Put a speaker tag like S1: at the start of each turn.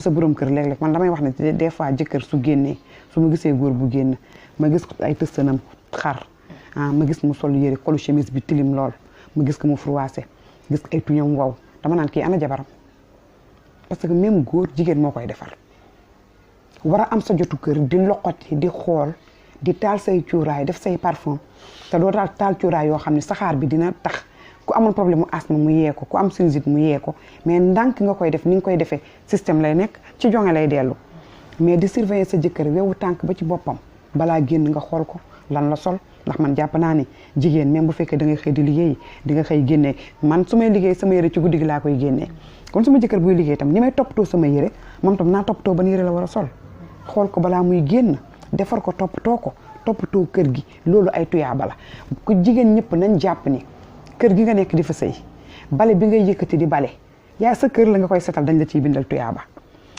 S1: sa borom kër léeg-léeg man damay wax ne des fois jëkkër su génnee su ma gisee góor bu génn ma gis ay tëstanam xar ma gis mu sol yére colu chemise bi tilim lool ma gis ko mu froissé gis ay tuñam wow dama naan kii ana jabaram parce que même góor jigéen moo koy defar war a am sa jotu kër di loqati di xool di taal say cuuraay def say parfum te doo taal cuuraay yoo xam ne saxaar bi dina tax ku amoon problème mu asthme mu yee ko ku am sinusite mu yee ko mais ndànk nga koy def ni nga koy defee système lay nekk ci jonge lay dellu mais di surveiller sa jëkkër wewu tànk ba ci boppam balaa génn nga xool ko lan la sol ndax man jàpp naa ni jigéen même bu fekkee da ngay xëy di liggéey di nga xëy génnee man su may liggéey sama yére ci guddi gi laa koy génnee kon sama jëkkër buy liggéey tam ni may toppatoo sama yére moom tam naa toppatoo ban yére la war a sol xool ko balaa muy génn defar ko toppatoo kër gi loolu ay tuyaaba la ku jigéen ñëpp nañ jàpp ni kër gi nga nekk di fa sëy bale bi ngay yëkkati di bale yaa sa kër la nga koy setal dañ la ciy bindal tuyaaba